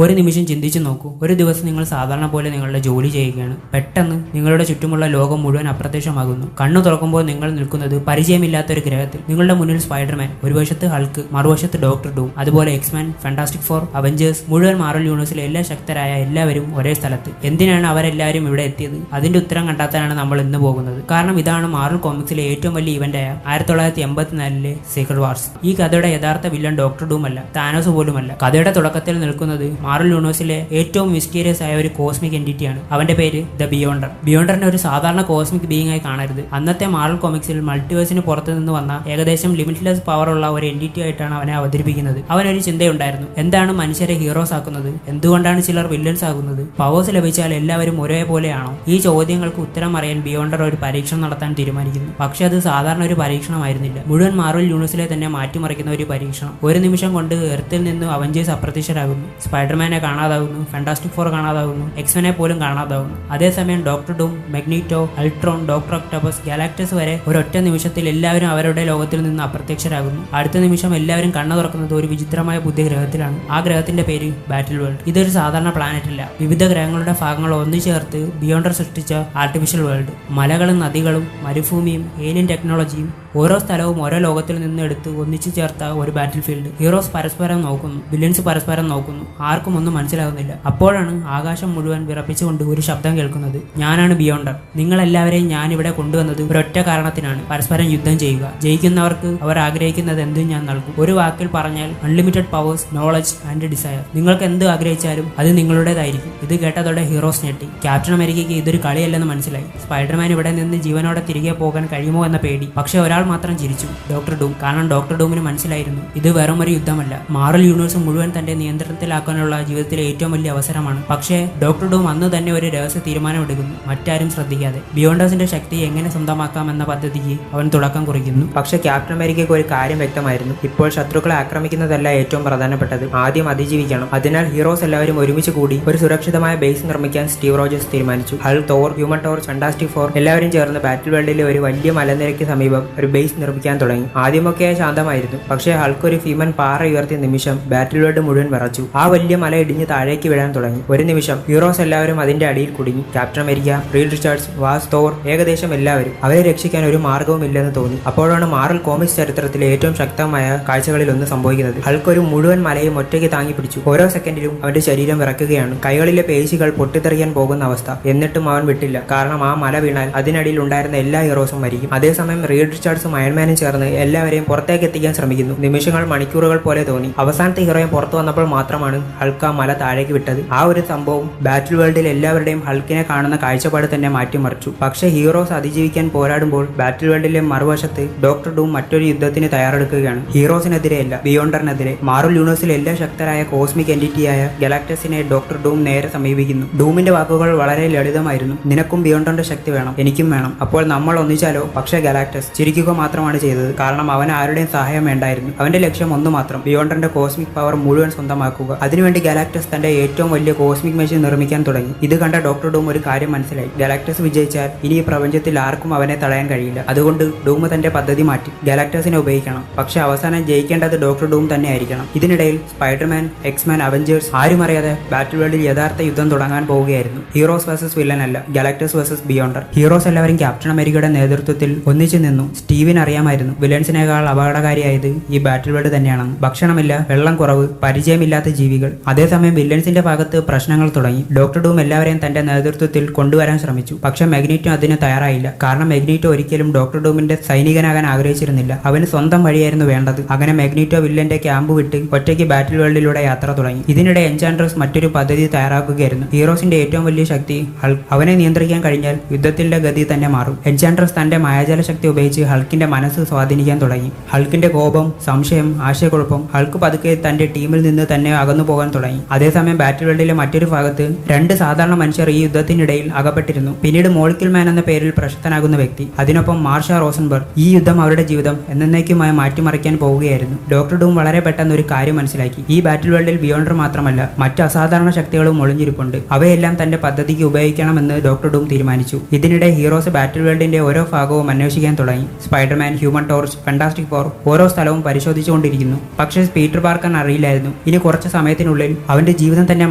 ഒരു നിമിഷം ചിന്തിച്ചു നോക്കൂ. ഒരു ദിവസം നിങ്ങൾ സാധാരണ പോലെ നിങ്ങളുടെ ജോലി ചെയ്യുകയാണ്. പെട്ടെന്ന് നിങ്ങളുടെ ചുറ്റുമുള്ള ലോകം മുഴുവൻ അപ്രത്യക്ഷമാകുന്നു. കണ്ണു തുറക്കുമ്പോൾ നിങ്ങൾ നിൽക്കുന്നത് പരിചയമില്ലാത്ത ഒരു ഗ്രഹത്തിൽ. നിങ്ങളുടെ മുന്നിൽ സ്പൈഡർമാൻ, ഒരു വശത്ത് ഹൾക്ക്, മറുവശത്ത് ഡോക്ടർ ഡൂം, അതുപോലെ എക്സ്മാൻ, ഫാന്റാസ്റ്റിക് ഫോർ, അവഞ്ചേഴ്സ്, മുഴുവൻ മാർവൽ യൂണിവേഴ്സിലെ എല്ലാ ശക്തരായ എല്ലാവരും ഒരേ സ്ഥലത്ത്. എന്തിനാണ് അവരെല്ലാവരും ഇവിടെ എത്തിയത്? അതിന്റെ ഉത്തരം കണ്ടെത്താനാണ് നമ്മൾ ഇന്ന് പോകുന്നത്. കാരണം ഇതാണ് മാർവൽ കോമിക്സിലെ ഏറ്റവും വലിയ ഇവന്റായ 1984 സീക്രട്ട് വാർസ്. ഈ കഥയുടെ യഥാർത്ഥ വില്ലൻ ഡോക്ടർ ഡൂം അല്ല, താനോസ് പോലുമല്ല. കഥയുടെ തുടക്കത്തിൽ നിൽക്കുന്നത് മാർവൽ യൂണിവേഴ്സിലെ ഏറ്റവും മിസ്റ്റീരിയസ് ആയ ഒരു കോസ്മിക് എൻറ്റിറ്റിയാണ്. അവന്റെ പേര് ദ ബിയോണ്ടർ. ബിയോണ്ടറിനെ ഒരു സാധാരണ കോസ്മിക് ബീയിങ് ആയി കാണരുത്. അന്നത്തെ മാർവൽ കോമിക്സിൽ മൾട്ടിവേഴ്സിന് പുറത്തു നിന്ന് വന്ന ഏകദേശം ലിമിറ്റ്ലെസ് പവർ ഉള്ള ഒരു എൻറ്റിറ്റി ആയിട്ടാണ് അവനെ അവതരിപ്പിക്കുന്നത്. അവനൊരു ചിന്തയുണ്ടായിരുന്നു. എന്താണ് മനുഷ്യരെ ഹീറോസ് ആക്കുന്നത്? എന്തുകൊണ്ടാണ് ചിലർ വില്ലൻസ് ആകുന്നത്? പവേഴ്സ് ലഭിച്ചാൽ എല്ലാവരും ഒരേപോലെയാണോ? ഈ ചോദ്യങ്ങൾക്ക് ഉത്തരം അറിയാൻ ബിയോണ്ടർ ഒരു പരീക്ഷണം നടത്താൻ തീരുമാനിക്കുന്നു. പക്ഷെ അത് സാധാരണ ഒരു പരീക്ഷണമായിരുന്നില്ല. മുഴുവൻ മാർവൽ യൂണിവേഴ്സിലെ തന്നെ മാറ്റിമറിക്കുന്ന ഒരു പരീക്ഷണം. ഒരു നിമിഷം കൊണ്ട് എർത്തിൽ നിന്ന് അവഞ്ചേഴ്സ് അപ്രത്യക്ഷരാകുന്നു. സ്പൈഡർമാനെ കാണാതാകുന്നു. ഫാന്റാസ്റ്റിക് ഫോർ കാണാതാകുന്നു. എക്സ്മെനെ പോലും കാണാതാകുന്നു. അതേസമയം Doctor Doom, Magneto, Ultron, Doctor Octopus, Galactus വരെ ഒരൊറ്റ നിമിഷത്തിൽ എല്ലാവരും അവരുടെ ലോകത്തിൽ നിന്ന് അപ്രത്യക്ഷരാകുന്നു. അടുത്ത നിമിഷം എല്ലാവരും കണ്ണു തുറക്കുന്നത് ഒരു വിചിത്രമായ പുതിയ ഗ്രഹത്തിലാണ്. ആ ഗ്രഹത്തിന്റെ പേര് ബാറ്റിൽ വേൾഡ്. ഇതൊരു സാധാരണ പ്ലാനറ്റ് അല്ല. വിവിധ ഗ്രഹങ്ങളുടെ ഭാഗങ്ങൾ ഒന്നുചേർത്ത് ബിയോണ്ടർ സൃഷ്ടിച്ച ആർട്ടിഫിഷ്യൽ വേൾഡ്. മലകളും നദികളും മരുഭൂമിയും ഏലിയൻ ടെക്നോളജിയും ഓരോ സ്ഥലവും ഓരോ ലോകത്തിൽ നിന്ന് എടുത്ത് ഒന്നിച്ചു ചേർത്ത ഒരു ബാറ്റിൽ ഫീൽഡ്. ഹീറോസ് പരസ്പരം നോക്കുന്നു, വില്ലൻസ് പരസ്പരം നോക്കുന്നു. ആർക്കും ഒന്നും മനസ്സിലാകുന്നില്ല. അപ്പോഴാണ് ആകാശം മുഴുവൻ വിറപ്പിച്ചുകൊണ്ട് ഒരു ശബ്ദം കേൾക്കുന്നത്. ഞാനാണ് ബിയോണ്ടർ. നിങ്ങളെല്ലാവരെയും ഞാൻ ഇവിടെ കൊണ്ടുവന്നത് ഒരൊറ്റ കാരണത്തിനാണ്: പരസ്പരം യുദ്ധം ചെയ്യുക. ജയിക്കുന്നവർക്ക് അവർ ആഗ്രഹിക്കുന്നത് എന്തും ഞാൻ നൽകും. ഒരു വാക്കിൽ പറഞ്ഞാൽ unlimited powers, knowledge and desire. നിങ്ങൾക്ക് എന്ത് ആഗ്രഹിച്ചാലും അത് നിങ്ങളുടേതായിരിക്കും. ഇത് കേട്ടതോടെ ഹീറോസ് ഞെട്ടി. ക്യാപ്റ്റൻ അമേരിക്കയ്ക്ക് ഇതൊരു കളിയല്ലെന്ന് മനസ്സിലായി. സ്പൈഡർമാൻ ഇവിടെ നിന്ന് ജീവനോടെ തിരികെ പോകാൻ കഴിയുമോ എന്ന പേടി. പക്ഷെ ഒരാൾ മാത്രം ചിരിച്ചു: ഡോക്ടർ ഡൂം. കാരണം ഡോക്ടർ ഡൂമിന് മനസ്സിലായിരുന്നു ഇത് വെറും ഒരു യുദ്ധമല്ല, മാർവൽ യൂണിവേഴ്സ് മുഴുവൻ തന്റെ നിയന്ത്രണത്തിലാക്കാനുള്ള ജീവിതത്തിലെ ഏറ്റവും വലിയ അവസരമാണ്. പക്ഷേ ഡോക്ടർ ഡൂം അന്ന് തന്നെ ഒരു രഹസ്യ തീരുമാനമെടുക്കുന്നു, മറ്റാരും ശ്രദ്ധിക്കാതെ. ബിയോണ്ടേഴ്സിന്റെ ശക്തി എങ്ങനെ സ്വന്തമാക്കാമെന്ന പദ്ധതിക്ക് അവൻ തുടക്കം കുറിക്കുന്നു. പക്ഷേ ക്യാപ്റ്റൻ അമേരിക്കയ്ക്ക് ഒരു കാര്യം വ്യക്തമായിരുന്നു: ഇപ്പോൾ ശത്രുക്കളെ ആക്രമിക്കുന്നതല്ല ഏറ്റവും പ്രധാനപ്പെട്ടത്, ആദ്യം അതിജീവിക്കണം. അതിനാൽ ഹീറോസ് എല്ലാവരും ഒരുമിച്ച് കൂടി ഒരു സുരക്ഷിതമായ ബേസ് നിർമ്മിക്കാൻ സ്റ്റീവ് റോജേഴ്സ് തീരുമാനിച്ചു. Hulk, Thor, Human Torch, Fantastic Four എല്ലാവരും ചേർന്ന് ബാറ്റിൽ വേൾഡിലെ ഒരു വലിയ മലനിരയ്ക്ക് സമീപം ഒരു ബേസ് നിർമ്മിക്കാൻ തുടങ്ങി. ആദ്യമൊക്കെ ശാന്തമായിരുന്നു. പക്ഷേ ഹൾക്ക് ഒരു ഭീമൻ പാറ ഉയർത്തിയ നിമിഷം ബാറ്റിൽ വേൾഡ് മുഴുവൻ വിറച്ചു. ആ വലിയ മല ഇടിഞ്ഞ് താഴേക്ക് വീഴാൻ തുടങ്ങി. ഒരു നിമിഷം ഹീറോസ് എല്ലാവരും അതിന്റെ അടിയിൽ കുടുങ്ങി. Captain America, read Richards, was, Thor, ഏകദേശം എല്ലാവരും. അവരെ രക്ഷിക്കാൻ ഒരു മാർഗവും ഇല്ലെന്ന് തോന്നി. അപ്പോഴാണ് മാർവൽ കോമിക്സ് ചരിത്രത്തിലെ ഏറ്റവും ശക്തമായ കാഴ്ചകളിൽ ഒന്ന് സംഭവിക്കുന്നത്. ഹൾക്ക് ഒരു മുഴുവൻ മലയും ഒറ്റയ്ക്ക് താങ്ങി പിടിച്ചു. ഓരോ സെക്കൻഡിലും അവന്റെ ശരീരം വിറക്കുകയാണ്. കൈകളിലെ പേശികൾ പൊട്ടിത്തെറിയാൻ പോകുന്ന അവസ്ഥ. എന്നിട്ടും അവൻ വിട്ടില്ല. കാരണം ആ മല വീണാൽ അതിനടിയിൽ ഉണ്ടായിരുന്ന എല്ലാ ഹീറോസും മരിക്കും. അതേസമയം റീഡ് റിച്ചാർഡ്സും അയൺമാനും ചേർന്ന് എല്ലാവരെയും പുറത്തേക്ക് എത്തിക്കാൻ ശ്രമിക്കുന്നു. നിമിഷങ്ങൾ മണിക്കൂറുകൾ പോലെ തോന്നി. അവസാനത്തെ ഹീറോയും പുറത്തു വന്നപ്പോൾ മാത്രമാണ് ഹൾക്ക് ആ മല താഴേക്ക് വിട്ടത്. ആ ഒരു സംഭവം ബാറ്റിൽ വേൾഡിൽ എല്ലാവരുടെയും ഹൾക്കിനെ കാണുന്ന കാഴ്ചപ്പാട് തന്നെ മാറ്റിമറിച്ചു. പക്ഷേ ഹീറോസ് അതിജീവിക്കാൻ പോരാടുമ്പോൾ ബാറ്റിൽ വേൾഡിലെ മറുവശത്ത് ഡോക്ടർ ഡൂം മറ്റൊരു യുദ്ധത്തിന് തയ്യാറെടുക്കുകയാണ്. ഹീറോസിനെതിരെയല്ല, ബിയോണ്ടറിനെതിരെ. മാർവൽ യൂണിവേഴ്സിലെ എല്ലാ ശക്തരായ കോസ്മിക് എൻറ്റിറ്റിയായ ഗലാക്ടസിനെ ഡോക്ടർ ഡൂം നേരെ സമീപിക്കുന്നു. ഡൂമിന്റെ വാക്കുകൾ വളരെ ലളിതമായിരുന്നു: നിനക്കും ബിയോണ്ടറിന്റെ ശക്തി വേണം, എനിക്കും വേണം. അപ്പോൾ നമ്മൾ ഒന്നിച്ചാലോ? പക്ഷേ ഗലാക്ടസ് ചിരിക്കുക മാത്രമാണ് ചെയ്തത്. കാരണം അവൻ ആരുടെയും സഹായം വേണ്ടായിരുന്നു. അവന്റെ ലക്ഷ്യം ഒന്നു മാത്രം: ബിയോണ്ടറിന്റെ കോസ്മിക് പവർ മുഴുവൻ സ്വന്തമാക്കുക. അതിനുവേണ്ടി ഗലാക്ടസ് തന്റെ ഏറ്റവും വലിയ കോസ്മിക് മെഷീൻ നിർമ്മിക്കാൻ തുടങ്ങി. ഇത് കണ്ട ഡോക്ടർ ഡൂം ഒരു കാര്യം മനസ്സിലായി: ഗലാക്ടസ് വിജയിച്ചാൽ ഇനി ഈ പ്രപഞ്ചത്തിൽ ആർക്കും അവനെ തടയാൻ കഴിയില്ല. അതുകൊണ്ട് ഡൂം തന്റെ പദ്ധതി മാറ്റി. ഗലാക്ടസിനെ ഉപയോഗിക്കണം. പക്ഷെ അവസാനം ജയിക്കേണ്ടത് ഡോക്ടർ ഡൂം തന്നെ ആയിരിക്കണം. ഇതിനിടയിൽ സ്പൈഡർമാൻ, എക്സ്മാൻ, അവഞ്ചേഴ്സ് ആരും അറിയാതെ ബാറ്റിൽ വേൾഡിൽ യഥാർത്ഥ യുദ്ധം തുടങ്ങാൻ പോവുകയായിരുന്നു. ഹീറോസ് വേഴ്സസ് വില്ലൻ അല്ല, ഗലാക്ടസ് വേഴ്സസ് ബിയോണ്ടർ. ഹീറോസ് എല്ലാവരും ക്യാപ്റ്റൻ അമേരിക്കയുടെ നേതൃത്വത്തിൽ ഒന്നിച്ചു നിന്നു. സ്റ്റീവിന് അറിയാമായിരുന്നു വില്ലൻസിനേക്കാൾ അപകടകാരിയായത് ഈ ബാറ്റിൽ വേൾഡ് തന്നെയാണെന്ന്. ഭക്ഷണമില്ല, വെള്ളം കുറവ്, പരിചയമില്ലാത്ത ജീവികൾ. അതേസമയം വില്ലൻസിന്റെ ഭാഗത്ത് പ്രശ്നങ്ങൾ തുടങ്ങി. ഡോക്ടർ ഡൂം എല്ലാവരെയും തന്റെ നേതൃത്വത്തിൽ കൊണ്ടുവരാൻ ശ്രമിച്ചു. പക്ഷെ മാഗ്നീറ്റോ അതിന് തയ്യാറായില്ല. കാരണം മാഗ്നീറ്റോ ഒരിക്കലും ഡോക്ടർ ഡൂമിന്റെ സൈനികനാകാൻ ആഗ്രഹിച്ചിരുന്നില്ല. അവന് സ്വന്തം വഴിയായിരുന്നു വേണ്ടത്. അങ്ങനെ മാഗ്നീറ്റോ വില്ലന്റെ ക്യാമ്പ് വിട്ട് ഒറ്റയ്ക്ക് ബാറ്റിൽ വേൾഡിലൂടെ യാത്ര തുടങ്ങി. ഇതിനിടെ എൻചാൻഡ്രസ് മറ്റൊരു പദ്ധതി തയ്യാറാക്കുകയായിരുന്നു. ഹീറോസിന്റെ ഏറ്റവും വലിയ ശക്തി ഹൾക്ക്. അവനെ നിയന്ത്രിക്കാൻ കഴിഞ്ഞാൽ യുദ്ധത്തിന്റെ ഗതി തന്നെ മാറും. എൻചാൻഡ്രസ് തന്റെ മായാജാല ശക്തി ഉപയോഗിച്ച് ഹൾക്കിന്റെ മനസ്സ് സ്വാധീനിക്കാൻ തുടങ്ങി. ഹൾക്കിന്റെ കോപം, സംശയം, ആശയക്കുഴപ്പം. ഹൾക്ക് പതുക്കെ തന്റെ ടീമിൽ നിന്ന് തന്നെ അകന്നു പോകാൻ തുടങ്ങി. അതേസമയം ബാറ്റിൽ വേൾഡിലെ മറ്റൊരു ഭാഗത്ത് രണ്ട് സാധാരണ മനുഷ്യർ ഈ യുദ്ധത്തിനിടയിൽ അകപ്പെട്ടിരുന്നു. പിന്നീട് മോളിക്യൂൾ മാൻ എന്ന പേരിൽ പ്രശസ്തനാകുന്ന വ്യക്തി, അതിനൊപ്പം മാർഷ റോസൻബർഗ്. ഈ യുദ്ധം അവരുടെ ജീവിതം എന്നേക്കുമായി മാറ്റിമറിക്കാൻ പോവുകയായിരുന്നു. ഡോക്ടർ ഡൂം വളരെ പെട്ടെന്ന് ഒരു കാര്യം മനസ്സിലാക്കി: ഈ ബാറ്റിൽ വേൾഡിൽ ബിയോണ്ടർ മാത്രമല്ല, മറ്റ് അസാധാരണ ശക്തികളും ഒളിഞ്ഞിരിപ്പുണ്ട്. അവയെല്ലാം തന്റെ പദ്ധതിക്ക് ഉപയോഗിക്കണമെന്ന് ഡോക്ടർ ഡൂം തീരുമാനിച്ചു. ഇതിനിടെ ഹീറോസ് ബാറ്റിൽ വേൾഡിന്റെ ഓരോ ഭാഗവും അന്വേഷിക്കാൻ തുടങ്ങി. Spiderman, Human Torch, Fantastic Four ഓരോ സ്ഥലവും പരിശോധിച്ചുകൊണ്ടിരിക്കുന്നു. പക്ഷേ പീറ്റർ പാർക്കർ അറിയില്ലായിരുന്നു ഇനി കുറച്ച് സമയത്തിനുള്ളിൽ മണിക്കൂറിനുള്ളിൽ അവന്റെ ജീവിതം തന്നെ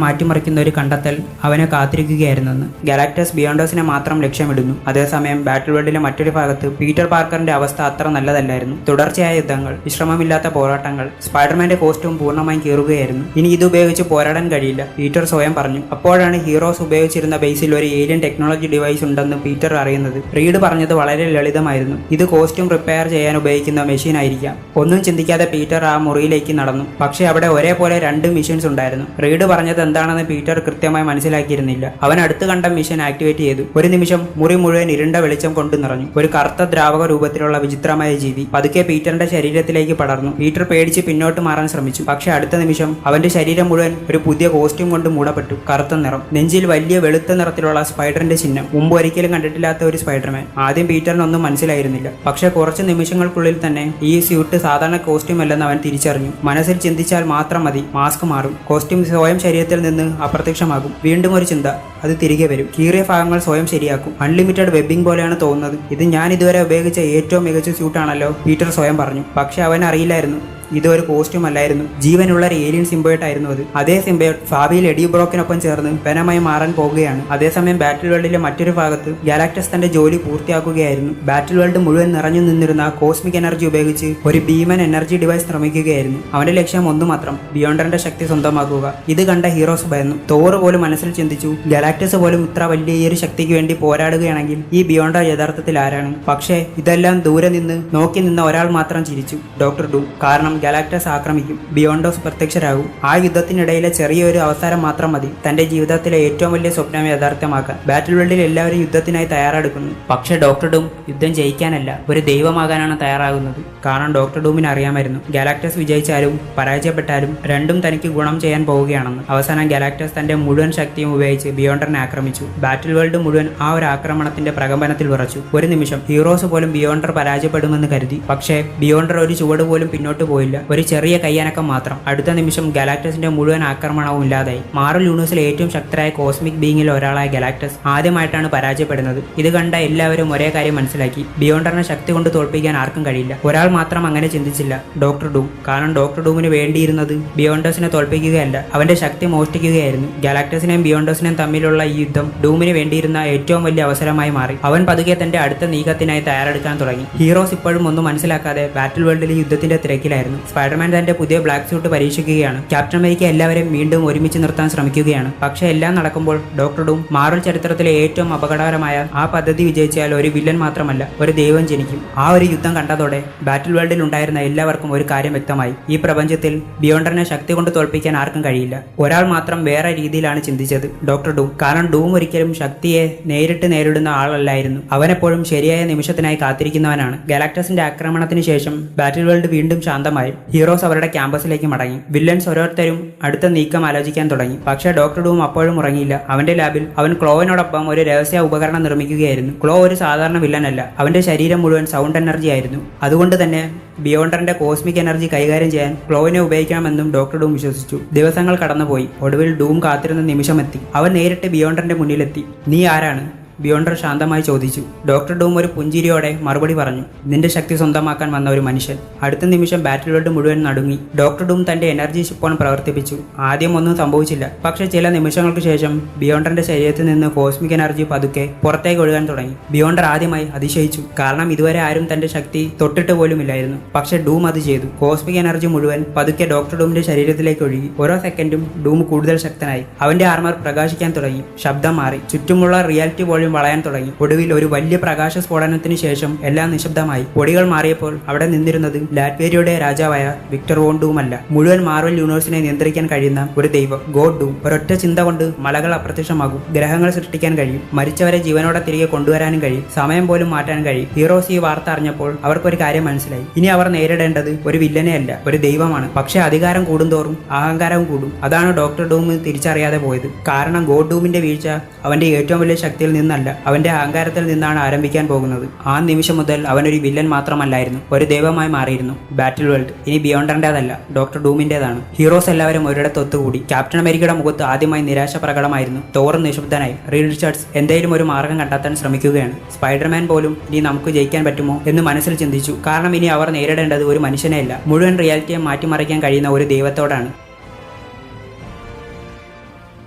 മാറ്റിമറിക്കുന്ന ഒരു കണ്ടെത്തൽ അവനെ കാത്തിരിക്കുകയായിരുന്നെന്ന്. ഗാലാക്ടസ് ബിയോണ്ടേഴ്സിനെ മാത്രം ലക്ഷ്യമിടുന്നു. അതേസമയം ബാറ്റിൽ വേൾഡിലെ മറ്റൊരു ഭാഗത്ത് പീറ്റർ പാർക്കറിന്റെ അവസ്ഥ അത്ര നല്ലതല്ലായിരുന്നു. തുടർച്ചയായ യുദ്ധങ്ങൾ, വിശ്രമമില്ലാത്ത പോരാട്ടങ്ങൾ, സ്പൈഡർമാന്റെ കോസ്റ്റ്യൂം പൂർണ്ണമായും കീറുകയായിരുന്നു. ഇനി ഇത് ഉപയോഗിച്ച് പോരാടാൻ കഴിയില്ല, പീറ്റർ സ്വയം പറഞ്ഞു. അപ്പോഴാണ് ഹീറോസ് ഉപയോഗിച്ചിരുന്ന ബേസിൽ ഒരു ഏലിയൻ ടെക്നോളജി ഡിവൈസ് ഉണ്ടെന്ന് പീറ്റർ അറിയുന്നത്. റീഡ് പറഞ്ഞത് വളരെ ലളിതമായിരുന്നു. ഇത് കോസ്റ്റ്യൂം റിപ്പയർ ചെയ്യാൻ ഉപയോഗിക്കുന്ന മെഷീൻ ആയിരിക്കാം. ഒന്നും ചിന്തിക്കാതെ പീറ്റർ ആ മുറിയിലേക്ക് നടന്നു. പക്ഷേ അവിടെ ഒരേപോലെ 2 മെഷീൻസ് ഉണ്ടായിരുന്നു. റീഡ് പറഞ്ഞത് എന്താണെന്ന് പീറ്റർ കൃത്യമായി മനസ്സിലാക്കിയിരുന്നില്ല. അവൻ അടുത്ത് കണ്ട മെഷീൻ ആക്ടിവേറ്റ് ചെയ്തു. ഒരു നിമിഷം മുറി മുഴുവൻ ഇരുണ്ട വെളിച്ചം കൊണ്ട് നിറഞ്ഞു. ഒരു കറുത്ത ദ്രാവക രൂപത്തിലുള്ള വിചിത്രമായ ജീവി പതുക്കെ പീറ്ററിന്റെ ശരീരത്തിലേക്ക് പടർന്നു. പീറ്റർ പേടിച്ച് പിന്നോട്ട് മാറാൻ ശ്രമിച്ചു. പക്ഷേ അടുത്ത നിമിഷം അവന്റെ ശരീരം മുഴുവൻ ഒരു പുതിയ കോസ്റ്റ്യൂം കൊണ്ട് മൂടപ്പെട്ടു. കറുത്ത നിറം, നെഞ്ചിൽ വലിയ വെളുത്ത നിറത്തിലുള്ള സ്പൈഡറിന്റെ ചിഹ്നം. മുമ്പ് ഒരിക്കലും കണ്ടിട്ടില്ലാത്ത ഒരു സ്പൈഡർമാൻ. ആദ്യം പീറ്ററിനൊന്നും മനസ്സിലായിരുന്നില്ല. പക്ഷേ കുറച്ച് നിമിഷങ്ങൾക്കുള്ളിൽ തന്നെ ഈ സ്യൂട്ട് സാധാരണ കോസ്റ്റ്യൂം അല്ലെന്ന് അവൻ തിരിച്ചറിഞ്ഞു. മനസ്സിൽ ചിന്തിച്ചാൽ മാത്രം മതി, മാസ്ക് മാറും, കോസ്റ്റ്യൂം സ്വയം ശരീരത്തിൽ നിന്ന് അപ്രത്യക്ഷമാകും. വീണ്ടും ഒരു ചിന്ത, അത് തിരികെ വരും. കീറിയ ഭാഗങ്ങൾ സ്വയം ശരിയാക്കും. അൺലിമിറ്റഡ് വെബിംഗ് പോലെയാണ് തോന്നുന്നത്. ഇത് ഞാൻ ഇതുവരെ ഉപയോഗിച്ച ഏറ്റവും മികച്ച സ്യൂട്ടാണല്ലോ, പീറ്റർ സ്വയം പറഞ്ഞു. പക്ഷെ അവൻ അറിയില്ലായിരുന്നു ഇതൊരു കോസ്റ്റ്യൂം അല്ലായിരുന്നു. ജീവനുള്ള ഒരു ഏലിയൻ സിംബയോട്ട് ആയിരുന്നു അത്. അതേ സിംബയോട്ട് ഭാവിയിൽ എഡി ബ്രോക്കിനൊപ്പം ചേർന്ന് വെനമായി മാറാൻ പോകുകയാണ്. അതേസമയം ബാറ്റിൽ വേൾഡിലെ മറ്റൊരു ഭാഗത്ത് ഗാലാക്ടസ് തന്റെ ജോലി പൂർത്തിയാക്കുകയായിരുന്നു. ബാറ്റിൽ വേൾഡ് മുഴുവൻ നിറഞ്ഞു നിന്നിരുന്ന കോസ്മിക് എനർജി ഉപയോഗിച്ച് ഒരു ഭീമൻ എനർജി ഡിവൈസ് നിർമ്മിക്കുകയായിരുന്നു. അവന്റെ ലക്ഷ്യം ഒന്നു മാത്രം, ബിയോണ്ടറിന്റെ ശക്തി സ്വന്തമാക്കുക. ഇത് കണ്ട ഹീറോസ് ഭയന്നു. തോർ പോലും മനസ്സിൽ ചിന്തിച്ചു, ഗാലാക്ടസ് പോലും ഇത്ര വലിയ ഒരു ശക്തിക്ക് വേണ്ടി പോരാടുകയാണെങ്കിൽ ഈ ബിയോണ്ടർ യഥാർത്ഥത്തിൽ ആരാണ്? പക്ഷേ ഇതെല്ലാം ദൂരെ നിന്ന് നോക്കി നിന്ന ഒരാൾ മാത്രം ചിരിച്ചു, ഡോക്ടർ ഡൂം. കാരണം ഗാലാക്ടസ് ആക്രമിക്കും, ബിയോണ്ടോസ് പ്രത്യക്ഷരാകും. ആ യുദ്ധത്തിനിടയിലെ ചെറിയൊരു അവസരം മാത്രം മതി തന്റെ ജീവിതത്തിലെ ഏറ്റവും വലിയ സ്വപ്നം യാഥാർത്ഥ്യമാക്കാൻ. ബാറ്റിൽ വേൾഡിൽ എല്ലാവരും യുദ്ധത്തിനായി തയ്യാറെടുക്കുന്നു. പക്ഷേ ഡോക്ടർ ഡൂം യുദ്ധം ജയിക്കാനല്ല, ഒരു ദൈവമാകാനാണ് തയ്യാറാകുന്നത്. കാരണം ഡോക്ടർ ഡൂമിന് അറിയാമായിരുന്നു ഗാലാക്ടസ് വിജയിച്ചാലും പരാജയപ്പെട്ടാലും രണ്ടും തനിക്ക് ഗുണം ചെയ്യാൻ പോവുകയാണെന്ന്. അവസാനം ഗാലാക്ടസ് തന്റെ മുഴുവൻ ശക്തിയും ഉപയോഗിച്ച് ബിയോണ്ടറിനെ ആക്രമിച്ചു. ബാറ്റിൽ വേൾഡ് മുഴുവൻ ആ ഒരു ആക്രമണത്തിന്റെ പ്രകമ്പനത്തിൽ വിറച്ചു. ഒരു നിമിഷം ഹീറോസ് പോലും ബിയോണ്ടർ പരാജയപ്പെടുമെന്ന് കരുതി. പക്ഷേ ബിയോണ്ടർ ഒരു ചുവട് പോലും പിന്നോട്ട് പോയില്ല. ഒരു ചെറിയ കയ്യനക്കം മാത്രം. അടുത്ത നിമിഷം ഗാലാക്ടസിന്റെ മുഴുവൻ ആക്രമണവും ഇല്ലാതായി. മാർവൽ യൂണിവേഴ്സിലെ ഏറ്റവും ശക്തരായ കോസ്മിക് ബീങ്ങിൽ ഒരാളായ ഗാലാക്ടസ് ആദ്യമായിട്ടാണ് പരാജയപ്പെടുന്നത്. ഇത് കണ്ട എല്ലാവരും ഒരേ കാര്യം മനസ്സിലാക്കി, ബിയോണ്ടറിനെ ശക്തി കൊണ്ട് തോൽപ്പിക്കാൻ ആർക്കും കഴിയില്ല. ഒരാൾ മാത്രം അങ്ങനെ ചിന്തിച്ചില്ല, ഡോക്ടർ ഡൂം. കാരണം ഡോക്ടർ ഡൂമിന് വേണ്ടിയിരുന്നത് ബിയോണ്ടേഴ്സിനെ തോൽപ്പിക്കുകയല്ല, അവന്റെ ശക്തി മോഷ്ടിക്കുകയായിരുന്നു. ഗാലാക്ടസിനെയും ബിയോണ്ടേഴ്സിനെയും തമ്മിലുള്ള ഈ യുദ്ധം ഡൂമിന് വേണ്ടിയിരുന്ന ഏറ്റവും വലിയ അവസരമായി മാറി. അവൻ പതുക്കെ തന്റെ അടുത്ത നീക്കത്തിനായി തയ്യാറെടുക്കാൻ തുടങ്ങി. ഹീറോസ് ഇപ്പോഴും ഒന്നും മനസ്സിലാക്കാതെ ബാറ്റിൽ വേൾഡിലെ യുദ്ധത്തിന്റെ തിരക്കിലായിരുന്നു. സ്പൈഡർമാൻ തന്റെ പുതിയ ബ്ലാക്ക് സ്യൂട്ട് പരീക്ഷിക്കുകയാണ്. ക്യാപ്റ്റൻ അമേരിക്ക എല്ലാവരെയും വീണ്ടും ഒരുമിച്ച് നിർത്താൻ ശ്രമിക്കുകയാണ്. പക്ഷേ എല്ലാം നടക്കുമ്പോൾ ഡോക്ടർ ഡൂം മാർവൽ ചരിത്രത്തിലെ ഏറ്റവും അപകടകരമായ ആ പദ്ധതി വിജയിച്ചാൽ ഒരു വില്ലൻ മാത്രമല്ല, ഒരു ദൈവം ജനിക്കും. ആ ഒരു യുദ്ധം കണ്ടതോടെ ബാറ്റിൽ വേൾഡിൽ ഉണ്ടായിരുന്ന എല്ലാവർക്കും ഒരു കാര്യം വ്യക്തമായി, ഈ പ്രപഞ്ചത്തിൽ ബിയോണ്ടറിനെ ശക്തി കൊണ്ട് തോൽപ്പിക്കാൻ ആർക്കും കഴിയില്ല. ഒരാൾ മാത്രം വേറെ രീതിയിലാണ് ചിന്തിച്ചത്, ഡോക്ടർ ഡൂം. കാരണം ഡൂം ഒരിക്കലും ശക്തിയെ നേരിട്ട് നേരിടുന്ന ആളല്ലായിരുന്നു. അവനെപ്പോഴും ശരിയായ നിമിഷത്തിനായി കാത്തിരിക്കുന്നവനാണ്. ഗാലാക്ടസിന്റെ ആക്രമണത്തിന് ശേഷം ബാറ്റിൽ വേൾഡ് വീണ്ടും ശാന്തമായി. ഹീറോസ് അവരുടെ ക്യാമ്പസിലേക്ക് മടങ്ങി. വില്ലൻസ് ഓരോരുത്തരും അടുത്ത നീക്കം ആലോചിക്കാൻ തുടങ്ങി. പക്ഷേ ഡോക്ടർ ഡൂം അപ്പോഴും ഉറങ്ങിയില്ല. അവന്റെ ലാബിൽ അവൻ ക്ലോവിനോടൊപ്പം ഒരു രഹസ്യ ഉപകരണം നിർമ്മിക്കുകയായിരുന്നു. ക്ലോ ഒരു സാധാരണ വില്ലനല്ല, അവന്റെ ശരീരം മുഴുവൻ സൗണ്ട് എനർജി ആയിരുന്നു. അതുകൊണ്ട് തന്നെ ബിയോണ്ടറിന്റെ കോസ്മിക് എനർജി കൈകാര്യം ചെയ്യാൻ ക്ലോവിനെ ഉപയോഗിക്കണമെന്നും ഡോക്ടർ ഡൂം വിശ്വസിച്ചു. ദിവസങ്ങൾ കടന്നുപോയി. ഒടുവിൽ ഡൂം കാത്തിരുന്ന നിമിഷമെത്തി. അവൻ നേരിട്ട് ബിയോണ്ടറിന്റെ മുന്നിലെത്തി. നീ ആരാണ്? ബിയോണ്ടർ ശാന്തമായി ചോദിച്ചു. ഡോക്ടർ ഡൂം ഒരു പുഞ്ചിരിയോടെ മറുപടി പറഞ്ഞു, നിന്റെ ശക്തി സ്വന്തമാക്കാൻ വന്ന ഒരു മനുഷ്യൻ. അടുത്ത നിമിഷം ബാറ്റിൽ വേൾഡ് മുഴുവൻ നടുങ്ങി. ഡോക്ടർ ഡൂം തന്റെ എനർജി ഷിപ്പോൺ പ്രവർത്തിപ്പിച്ചു. ആദ്യം ഒന്നും സംഭവിച്ചില്ല. പക്ഷേ ചില നിമിഷങ്ങൾക്ക് ശേഷം ബിയോണ്ടറിന്റെ ശരീരത്തിൽ നിന്ന് കോസ്മിക് എനർജി പതുക്കെ പുറത്തേക്ക് ഒഴുകാൻ തുടങ്ങി. ബിയോണ്ടർ ആദ്യമായി അതിശയിച്ചു. കാരണം ഇതുവരെ ആരും തന്റെ ശക്തി തൊട്ടിട്ട് പോലുമില്ലായിരുന്നു. പക്ഷേ ഡൂം അത് ചെയ്തു. കോസ്മിക് എനർജി മുഴുവൻ പതുക്കെ ഡോക്ടർ ഡൂമിന്റെ ശരീരത്തിലേക്ക് ഒഴുകി. ഓരോ സെക്കൻഡും ഡൂം കൂടുതൽ ശക്തനായി. അവന്റെ ആർമർ പ്രകാശിക്കാൻ തുടങ്ങി. ശബ്ദം മാറി. ചുറ്റുമുള്ള റിയാലിറ്റി വോളിയം വളയാൻ തുടങ്ങി. ഒടുവിൽ ഒരു വലിയ പ്രകാശ സ്ഫോടനത്തിന് ശേഷം എല്ലാം നിശബ്ദമായി. പൊടികൾ മാറിയപ്പോൾ അവിടെ നിന്നിരുന്നത് ലാറ്റ്വേരിയയുടെ രാജാവായ വിക്ടർ വോൺ ഡൂം അല്ല, മുഴുവൻ മാർവൽ യൂണിവേഴ്സിനെ നിയന്ത്രിക്കാൻ കഴിയുന്ന ഒരു ദൈവം, ഗോഡ് ഡൂം. ഒരൊറ്റ ചിന്ത കൊണ്ട് മലകൾ അപ്രത്യക്ഷമാകും, ഗ്രഹങ്ങൾ സൃഷ്ടിക്കാൻ കഴിയും, മരിച്ചവരെ ജീവനോടെ തിരികെ കൊണ്ടുവരാനും കഴിയും, സമയം പോലും മാറ്റാൻ കഴിയും. ഹീറോസ് ഈ വാർത്ത അറിഞ്ഞപ്പോൾ അവർക്കൊരു കാര്യം മനസ്സിലായി, ഇനി അവർ നേരിടേണ്ടത് ഒരു വില്ലനെ അല്ല, ഒരു ദൈവമാണ്. പക്ഷേ അധികാരം കൂടുന്തോറും അഹങ്കാരവും കൂടും. അതാണ് ഡോക്ടർ ഡൂം തിരിച്ചറിയാതെ പോയത്. കാരണം ഗോഡ് ഡൂമിന്റെ വീഴ്ച അവന്റെ ഏറ്റവും വലിയ ശക്തിയിൽ നിന്നല്ല, അവന്റെ അഹങ്കാരത്തിൽ നിന്നാണ് ആരംഭിക്കാൻ പോകുന്നത്. ആ നിമിഷം മുതൽ അവനൊരു വില്ലൻ മാത്രമല്ലായിരുന്നു, ഒരു ദൈവമായി മാറിയിരുന്നു. ബാറ്റിൽ വേൾഡ് ഇനി ബിയോണ്ടറിന്റേതല്ല, ഡോക്ടർ ഡൂമിന്റേതാണ്. ഹീറോസ് എല്ലാവരും ഒരിടത്ത് ഒത്തുകൂടി. ക്യാപ്റ്റൻ അമേരിക്കയുടെ മുഖത്ത് ആദ്യമായി നിരാശ പ്രകടമായിരുന്നു. തോർ നിശബ്ദനായി. റീഡ് റിച്ചാർഡ്സ് എന്തെങ്കിലും ഒരു മാർഗം കണ്ടെത്താൻ ശ്രമിക്കുകയാണ്. സ്പൈഡർമാൻ പോലും ഇനി നമുക്ക് ജയിക്കാൻ പറ്റുമോ എന്ന് മനസ്സിൽ ചിന്തിച്ചു. കാരണം ഇനി അവർ നേരിടേണ്ടത് ഒരു മനുഷ്യനെയല്ല, മുഴുവൻ റിയാലിറ്റിയെ മാറ്റിമറിക്കാൻ കഴിയുന്ന ഒരു ദൈവത്തോടാണ്.